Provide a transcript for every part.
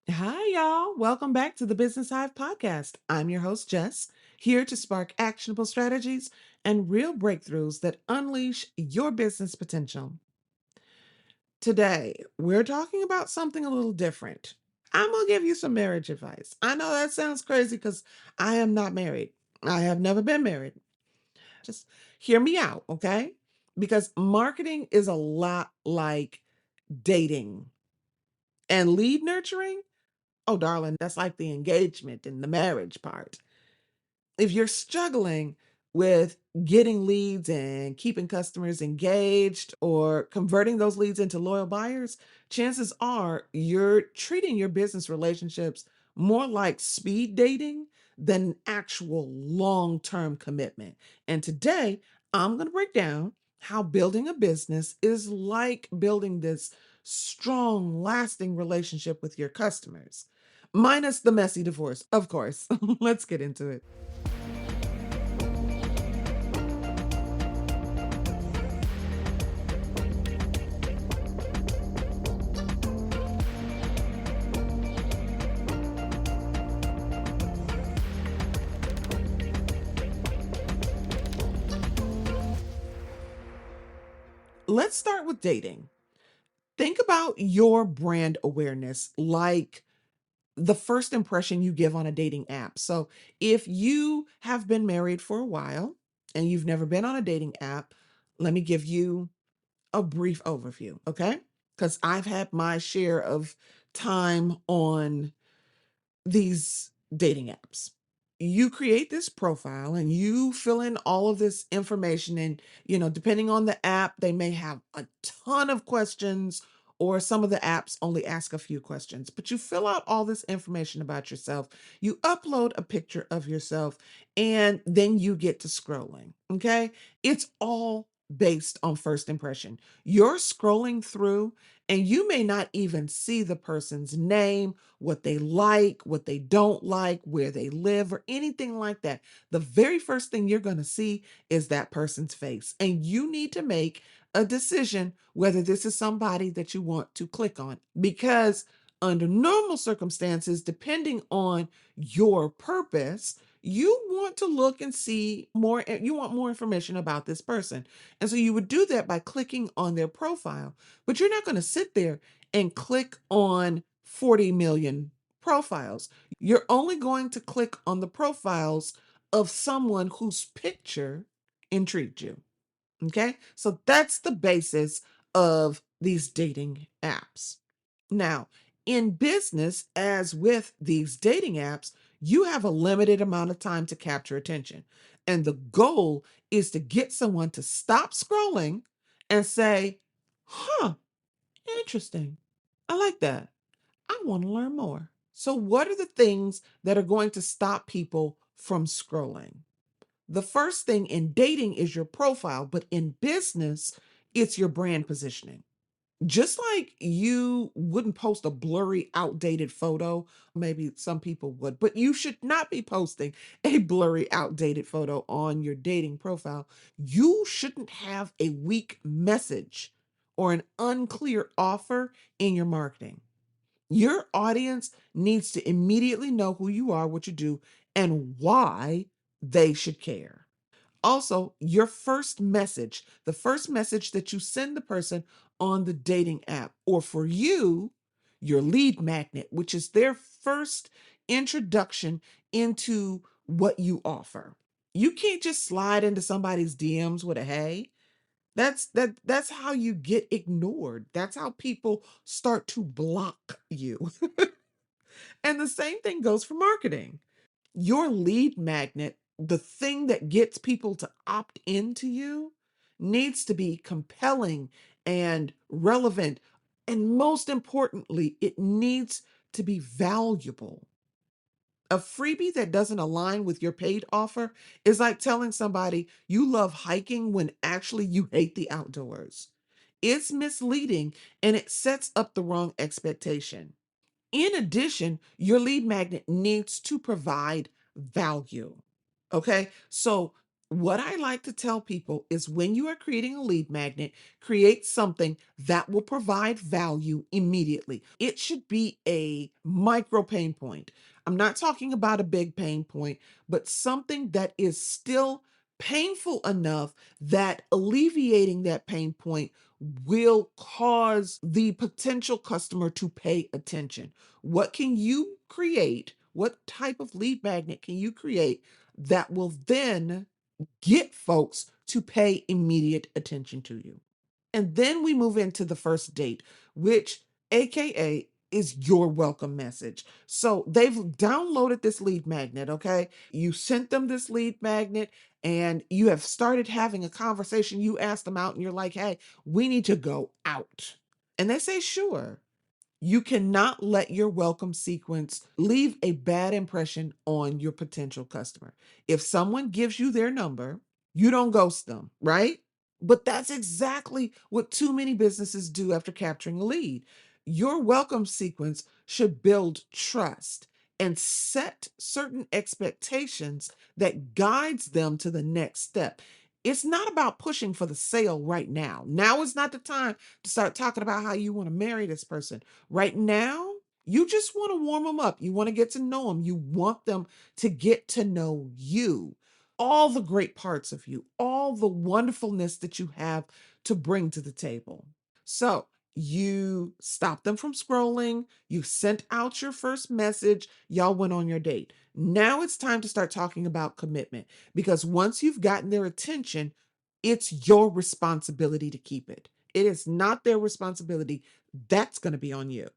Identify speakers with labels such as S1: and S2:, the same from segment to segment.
S1: Hi, y'all. Welcome back to the Business Hyve Podcast. I'm your host, Jess, here to spark actionable strategies and real breakthroughs that unleash your business potential. Today, we're talking about something a little different. I'm going to give you some marriage advice. I know that sounds crazy because I am not married, I have never been married. Just hear me out, okay? Because marketing is a lot like dating and lead nurturing. Oh, darling, that's like the engagement and the marriage part. If you're struggling with getting leads and keeping customers engaged or converting those leads into loyal buyers, chances are you're treating your business relationships more like speed dating than actual long term commitment. And today, I'm going to break down how building a business is like building this strong, lasting relationship with your customers, minus the messy divorce, of course. Let's get into it. Let's start with dating. Think about your brand awareness like the first impression you give on a dating app. So, if you have been married for a while and you've never been on a dating app, let me give you a brief overview, okay? Because I've had my share of time on these dating apps. You create this profile and you fill in all of this information. And, depending on the app, they may have a ton of questions, or some of the apps only ask a few questions. But you fill out all this information about yourself. You upload a picture of yourself, and then you get to scrolling. Okay. It's all based on first impression. You're scrolling through, and you may not even see the person's name, what they like, what they don't like, where they live, or anything like that. The very first thing you're going to see is that person's face. And you need to make a decision whether this is somebody that you want to click on. Because under normal circumstances, depending on your purpose, you want to look and see more, you want more information about this person. And so you would do that by clicking on their profile. But you're not going to sit there and click on 40 million profiles. You're only going to click on the profiles of someone whose picture intrigued you. Okay. So that's the basis of these dating apps. Now, in business, as with these dating apps, you have a limited amount of time to capture attention. And the goal is to get someone to stop scrolling and say, huh, interesting. I like that. I want to learn more. So, what are the things that are going to stop people from scrolling? The first thing in dating is your profile, but in business, it's your brand positioning. Just like you wouldn't post a blurry, outdated photo, maybe some people would, but you should not be posting a blurry, outdated photo on your dating profile. You shouldn't have a weak message or an unclear offer in your marketing. Your audience needs to immediately know who you are, what you do, and why they should care. Also, your first message, the first message that you send the person on the dating app, or for you, your lead magnet, which is their first introduction into what you offer. You can't just slide into somebody's DMs with a hey. That's how you get ignored. That's how people start to block you. And the same thing goes for marketing. Your lead magnet, the thing that gets people to opt into you, needs to be compelling and relevant. And most importantly, it needs to be valuable. A freebie that doesn't align with your paid offer is like telling somebody you love hiking when actually you hate the outdoors. It's misleading, and it sets up the wrong expectation. In addition, your lead magnet needs to provide value. Okay. So What I like to tell people is when you are creating a lead magnet, create something that will provide value immediately. It should be a micro pain point. I'm not talking about a big pain point, but something that is still painful enough that alleviating that pain point will cause the potential customer to pay attention. What can you create? What type of lead magnet can you create that will then get folks to pay immediate attention to you? And then we move into the first date, which AKA is your welcome message. So they've downloaded this lead magnet, okay? You sent them this lead magnet and you have started having a conversation. You asked them out and you're like, hey, we need to go out. And they say, sure. You cannot let your welcome sequence leave a bad impression on your potential customer. If someone gives you their number, you don't ghost them, right? But that's exactly what too many businesses do after capturing a lead. Your welcome sequence should build trust and set certain expectations that guides them to the next step. It's not about pushing for the sale right now. Now is not the time to start talking about how you want to marry this person. Right now, you just want to warm them up. You want to get to know them. You want them to get to know you, all the great parts of you, all the wonderfulness that you have to bring to the table. So you stop them from scrolling. You sent out your first message. Y'all went on your date. Now it's time to start talking about commitment because once you've gotten their attention, it's your responsibility to keep it. It is not their responsibility. That's going to be on you.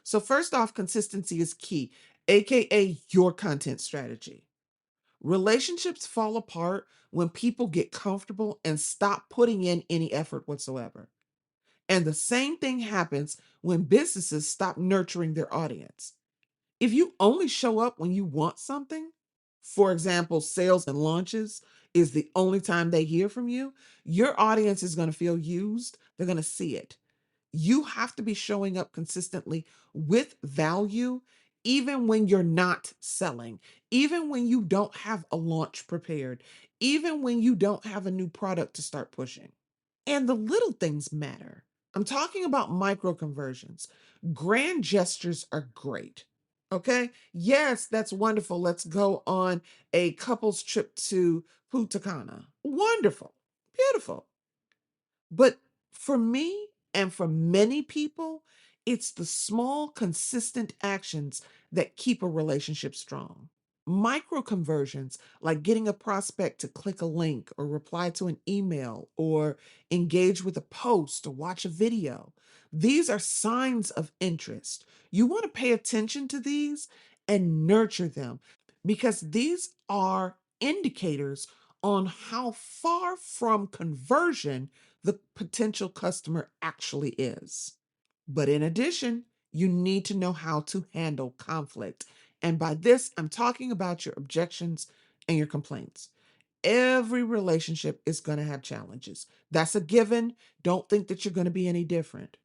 S1: So, first off, consistency is key, AKA your content strategy. Relationships fall apart when people get comfortable and stop putting in any effort whatsoever. And the same thing happens when businesses stop nurturing their audience. If you only show up when you want something, for example, sales and launches is the only time they hear from you, your audience is going to feel used. They're going to see it. You have to be showing up consistently with value, even when you're not selling, even when you don't have a launch prepared, even when you don't have a new product to start pushing. And the little things matter. I'm talking about micro conversions. Grand gestures are great. Okay. Yes, that's wonderful. Let's go on a couple's trip to Punta Cana. Wonderful. Beautiful. But for me and for many people, it's the small, consistent actions that keep a relationship strong. Micro conversions, like getting a prospect to click a link or reply to an email or engage with a post or watch a video, these are signs of interest. You want to pay attention to these and nurture them because these are indicators on how far from conversion the potential customer actually is. But in addition, you need to know how to handle conflict. And by this, I'm talking about your objections and your complaints. Every relationship is going to have challenges. That's a given. Don't think that you're going to be any different.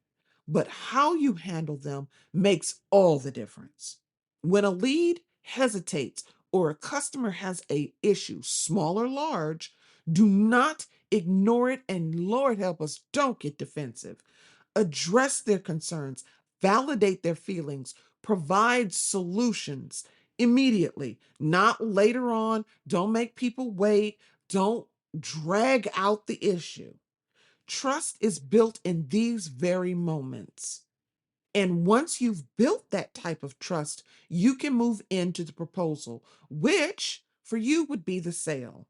S1: But how you handle them makes all the difference. When a lead hesitates or a customer has a issue, small or large, do not ignore it and Lord help us, don't get defensive. Address their concerns, validate their feelings, provide solutions immediately, not later on. Don't make people wait. Don't drag out the issue. Trust is built in these very moments. And once you've built that type of trust, you can move into the proposal, which for you would be the sale.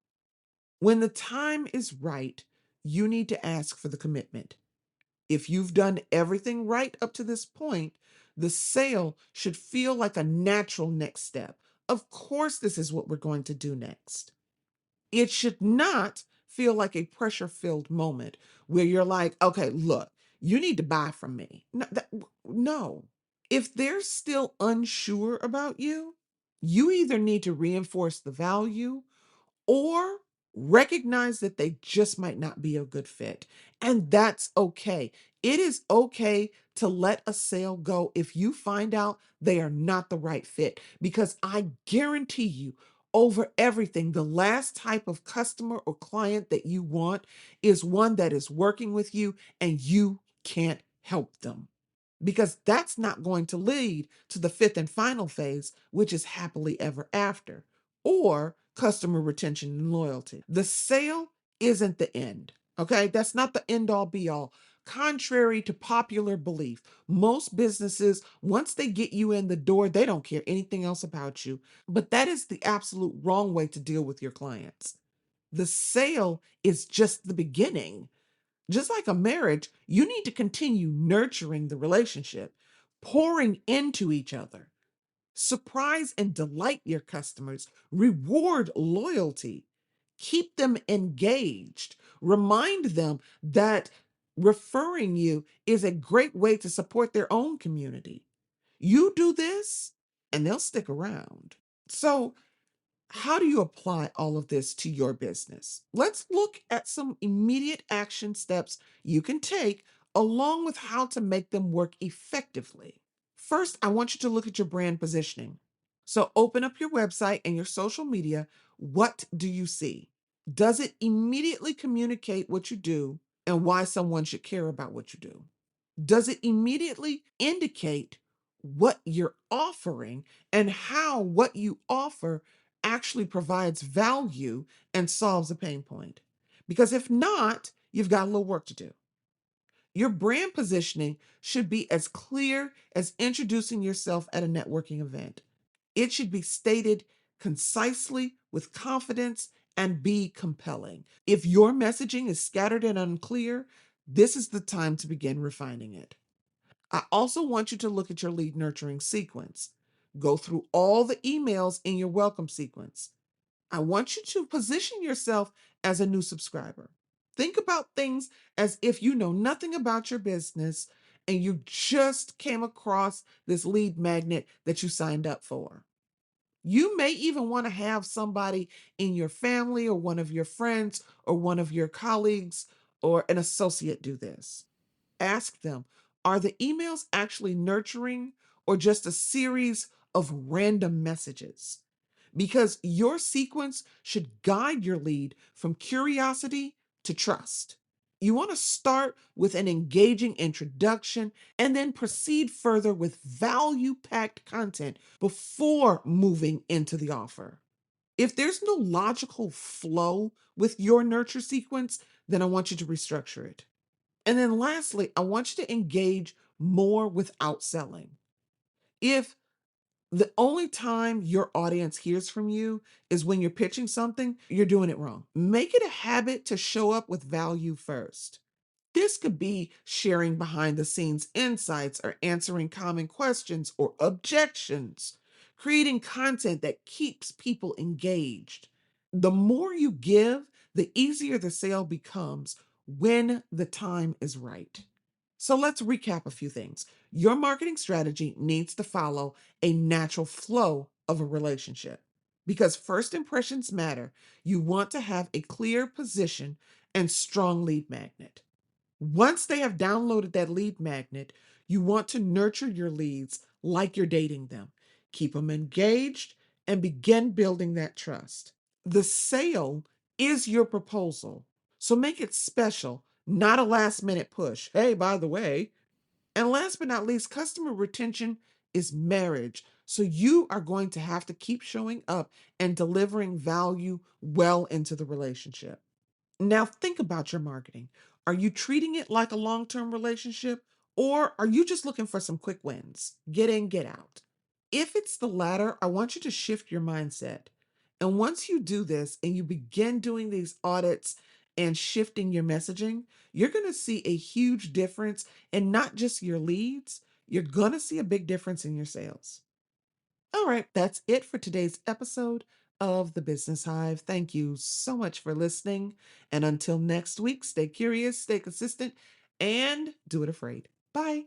S1: When the time is right, you need to ask for the commitment. If you've done everything right up to this point, the sale should feel like a natural next step. Of course, this is what we're going to do next. It should not feel like a pressure filled moment where you're like, okay, look, you need to buy from me. No, no. If they're still unsure about you, you either need to reinforce the value or recognize that they just might not be a good fit. And that's okay. It is okay to let a sale go if you find out they are not the right fit, because I guarantee you, Over everything, the last type of customer or client that you want is one that is working with you and you can't help them. Because that's not going to lead to the fifth and final phase, which is happily ever after or customer retention and loyalty. The sale isn't the end. Okay, that's not the end all be all. Contrary to popular belief, most businesses, once they get you in the door, they don't care anything else about you. But that is the absolute wrong way to deal with your clients. The sale is just the beginning. Just like a marriage, you need to continue nurturing the relationship, pouring into each other. Surprise and delight your customers, reward loyalty, keep them engaged, remind them that referring you is a great way to support their own community. You do this, and they'll stick around. So, how do you apply all of this to your business? Let's look at some immediate action steps you can take, along with how to make them work effectively. First, I want you to look at your brand positioning. So, open up your website and your social media. What do you see? Does it immediately communicate what you do and why someone should care about what you do? Does it immediately indicate what you're offering and how what you offer actually provides value and solves a pain point? Because if not, you've got a little work to do. Your brand positioning should be as clear as introducing yourself at a networking event. It should be stated concisely with confidence and be compelling. If your messaging is scattered and unclear, this is the time to begin refining it. I also want you to look at your lead nurturing sequence. Go through all the emails in your welcome sequence. I want you to position yourself as a new subscriber. Think about things as if you know nothing about your business and you just came across this lead magnet that you signed up for. You may even want to have somebody in your family or one of your friends or one of your colleagues or an associate do this. Ask them, are the emails actually nurturing or just a series of random messages? Because your sequence should guide your lead from curiosity to trust. You want to start with an engaging introduction and then proceed further with value packed content before moving into the offer. If there's no logical flow with your nurture sequence, then I want you to restructure it. And then lastly, I want you to engage more without selling. If the only time your audience hears from you is when you're pitching something, you're doing it wrong. Make it a habit to show up with value first. This could be sharing behind the scenes insights or answering common questions or objections, creating content that keeps people engaged. The more you give, the easier the sale becomes when the time is right. So let's recap a few things. Your marketing strategy needs to follow a natural flow of a relationship because first impressions matter. You want to have a clear position and strong lead magnet. Once they have downloaded that lead magnet, you want to nurture your leads like you're dating them. Keep them engaged and begin building that trust. The sale is your proposal, so make it special, not a last minute push. Hey, by the way. And last but not least, customer retention is marriage. So you are going to have to keep showing up and delivering value well into the relationship. Now, think about your marketing. Are you treating it like a long term relationship, or are you just looking for some quick wins? Get in, get out. If it's the latter, I want you to shift your mindset. And once you do this and you begin doing these audits and shifting your messaging, you're going to see a huge difference in not just your leads, you're going to see a big difference in your sales. All right, that's it for today's episode of the Business Hive. Thank you so much for listening. And until next week, stay curious, stay consistent, and do it afraid. Bye.